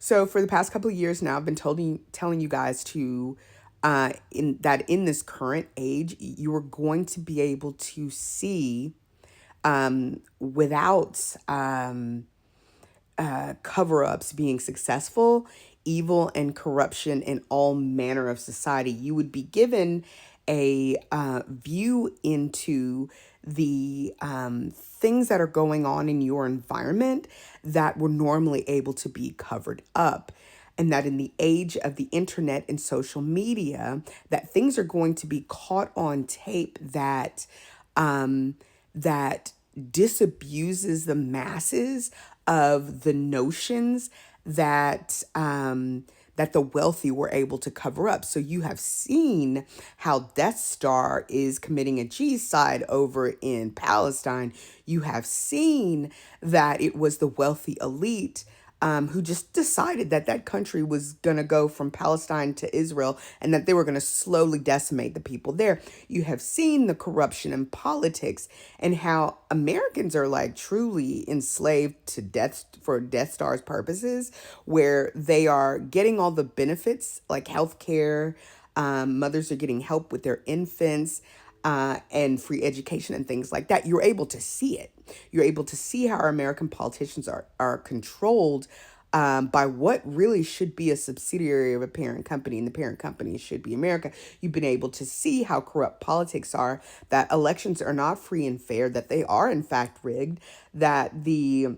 So for the past couple of years now, I've been telling you guys to in this current age, you are going to be able to see without cover ups being successful, evil and corruption in all manner of society. You would be given a view into the things that are going on in your environment that were normally able to be covered up. And that in the age of the internet and social media, that things are going to be caught on tape that disabuses the masses of the notions that the wealthy were able to cover up. So you have seen how Death Star is committing a genocide over in Palestine. You have seen that it was the wealthy elite who just decided that that country was going to go from Palestine to Israel and that they were going to slowly decimate the people there. You have seen the corruption in politics and how Americans are like truly enslaved to death for Death Star's purposes, where they are getting all the benefits like health care. Mothers are getting help with their infants and free education and things like that. You're able to see it. You're able to see how our American politicians are controlled by what really should be a subsidiary of a parent company, and the parent company should be America. You've been able to see how corrupt politics are, that elections are not free and fair, that they are in fact rigged, that the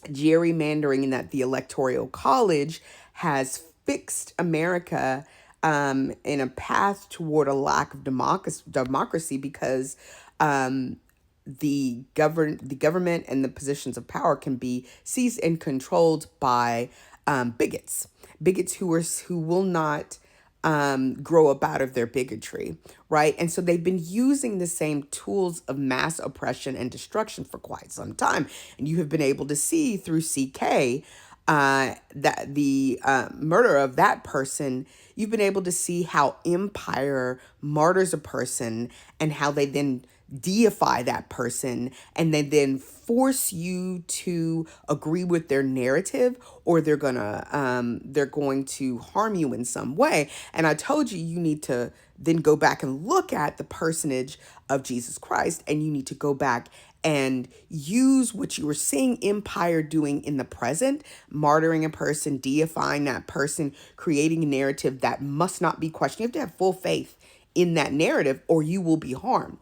gerrymandering and that the Electoral College has fixed America in a path toward a lack of democracy because the government and the positions of power can be seized and controlled by bigots who will not grow up out of their bigotry, right? And so they've been using the same tools of mass oppression and destruction for quite some time. And you have been able to see through CK that the murder of that person, you've been able to see how empire martyrs a person and how they then deify that person and they then force you to agree with their narrative, or they're going to harm you in some way. And I told you, you need to then go back and look at the personage of Jesus Christ, and you need to go back and use what you were seeing empire doing in the present, martyring a person, deifying that person, creating a narrative that must not be questioned. You have to have full faith in that narrative or you will be harmed.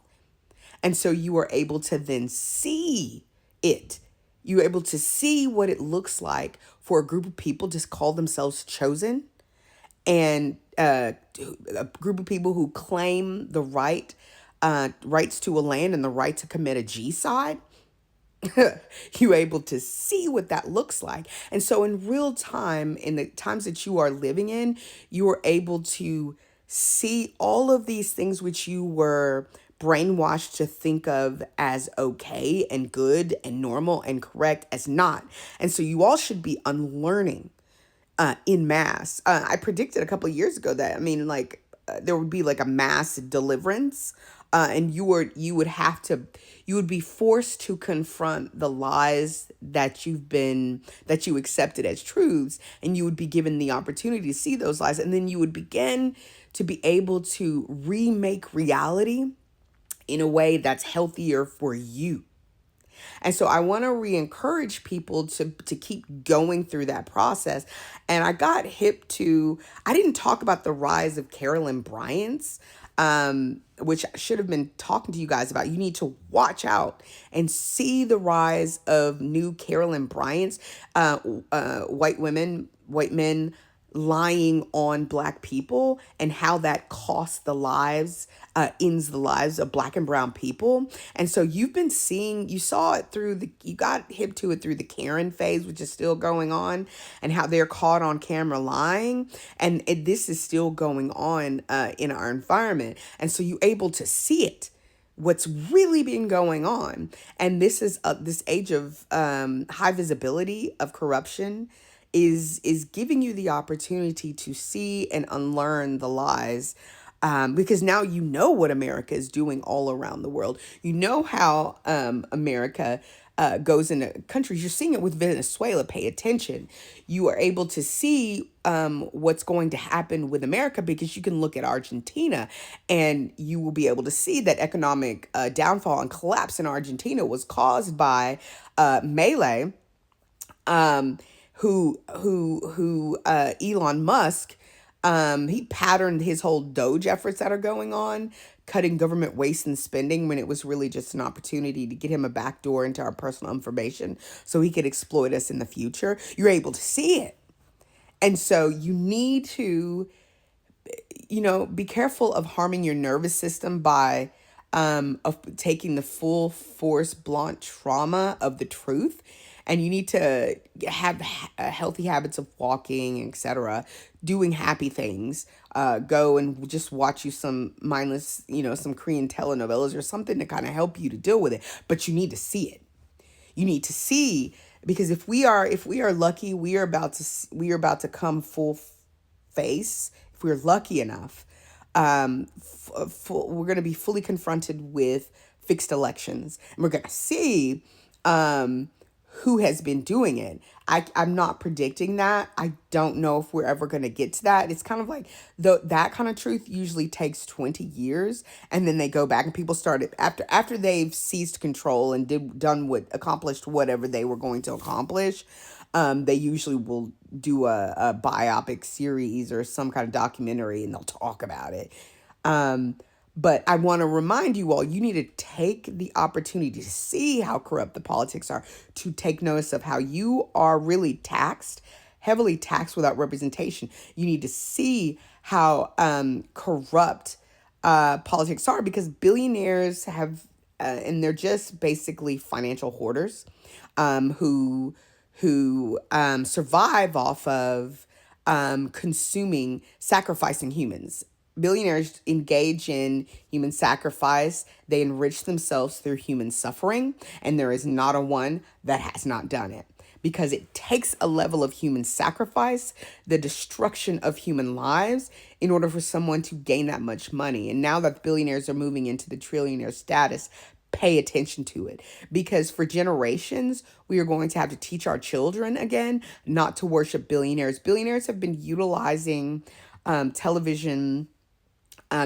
And so you are able to then see it. You're able to see what it looks like for a group of people to call themselves chosen, and a group of people who claim the rights to a land and the right to commit a G-side. You're able to see what that looks like. And so in real time, in the times that you are living in, you are able to see all of these things which you were brainwashed to think of as okay and good and normal and correct as not. And so you all should be unlearning in mass. I predicted a couple of years ago that, I mean, like there would be like a mass deliverance, and you would be forced to confront the lies that you accepted as truths, and you would be given the opportunity to see those lies, and then you would begin to be able to remake reality in a way that's healthier for you. And so I want to re-encourage people to keep going through that process. And I got hip to, I didn't talk about the rise of Carolyn Bryant's, which I should have been talking to you guys about. You need to watch out and see the rise of new Carolyn Bryant's, white men lying on black people, and how that costs the lives, ends the lives of black and brown people. And so you saw it you got hip to it through the Karen phase, which is still going on, and how they're caught on camera lying. And this is still going on in our environment. And so you're able to see it, what's really been going on. And this is this age of high visibility of corruption is giving you the opportunity to see and unlearn the lies, because now you know what America is doing all around the world. You know how America goes into countries. You're seeing it with Venezuela. Pay attention. You are able to see what's going to happen with America because you can look at Argentina and you will be able to see that economic downfall and collapse in Argentina was caused by Milei, who Elon Musk, he patterned his whole Doge efforts that are going on, cutting government waste and spending when it was really just an opportunity to get him a backdoor into our personal information so he could exploit us in the future. You're able to see it. And so you need to, be careful of harming your nervous system by of taking the full force blunt trauma of the truth. And you need to have healthy habits of walking, etc., doing happy things. Go and just watch you some mindless, some Korean telenovelas or something to kind of help you to deal with it. But you need to see it. You need to see, because if we are lucky, we are about to come full face. If we're lucky enough, we're going to be fully confronted with fixed elections, and we're going to see who has been doing it. I'm not predicting that. I don't know if we're ever going to get to that. It's kind of like that kind of truth usually takes 20 years, and then they go back and people started after they've seized control and accomplished whatever they were going to accomplish. They usually will do a biopic series or some kind of documentary, and they'll talk about it. But I want to remind you all, you need to take the opportunity to see how corrupt the politics are, to take notice of how you are really heavily taxed without representation. You need to see how corrupt politics are, because billionaires and they're just basically financial hoarders who survive off of sacrificing humans. Billionaires engage in human sacrifice. They enrich themselves through human suffering, and there is not a one that has not done it. Because it takes a level of human sacrifice, the destruction of human lives, in order for someone to gain that much money. And now that billionaires are moving into the trillionaire status, pay attention to it. Because for generations, we are going to have to teach our children again not to worship billionaires. Billionaires have been utilizing television.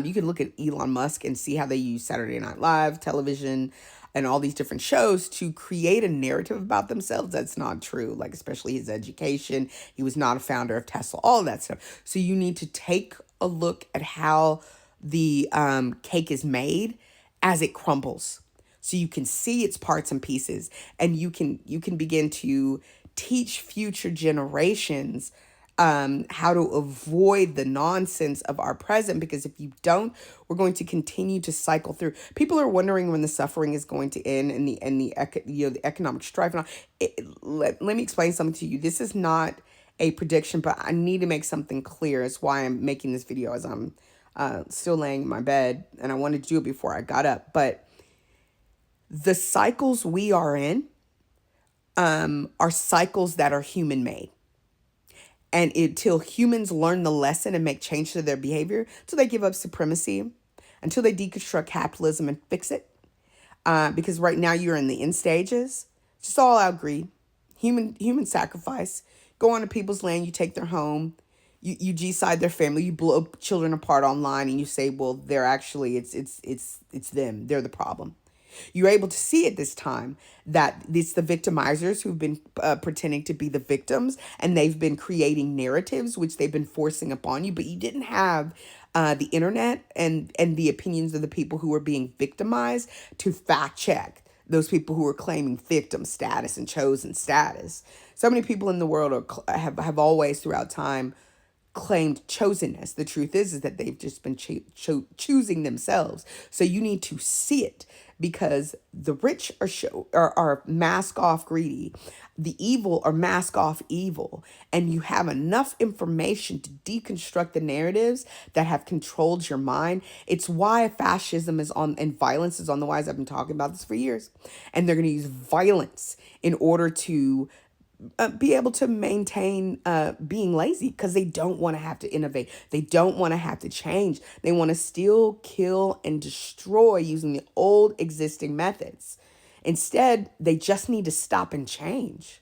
You can look at Elon Musk and see how they use Saturday Night Live, television, and all these different shows to create a narrative about themselves that's not true, like especially his education. He was not a founder of Tesla, all of that stuff. So you need to take a look at how the cake is made as it crumbles, so you can see its parts and pieces, and you can begin to teach future generations how to avoid the nonsense of our present. Because if you don't, we're going to continue to cycle through. People are wondering when the suffering is going to end, and the economic strife and all. Let me explain something to you. This is not a prediction, but I need to make something clear. It's why I'm making this video as I'm still laying in my bed, and I wanted to do it before I got up. But the cycles we are in are cycles that are human made. And until humans learn the lesson and make change to their behavior, until they give up supremacy, until they deconstruct capitalism and fix it, because right now you're in the end stages, just all out greed, human sacrifice. Go onto people's land, you take their home, you G-side their family, you blow children apart online, and you say, well, they're actually it's them, they're the problem. You're able to see at this time that it's the victimizers who've been pretending to be the victims, and they've been creating narratives which they've been forcing upon you. But you didn't have the internet and the opinions of the people who were being victimized to fact check those people who are claiming victim status and chosen status. So many people in the world have always throughout time claimed chosenness. The truth is that they've just been choosing themselves. So you need to see it, because the rich are mask off greedy, the evil are mask off evil, and you have enough information to deconstruct the narratives that have controlled your mind. It's why fascism is on and violence is on the rise. I've been talking about this for years, and they're going to use violence in order to be able to maintain being lazy, because they don't want to have to innovate. They don't want to have to change. They want to steal, kill, and destroy using the old existing methods. Instead, they just need to stop and change.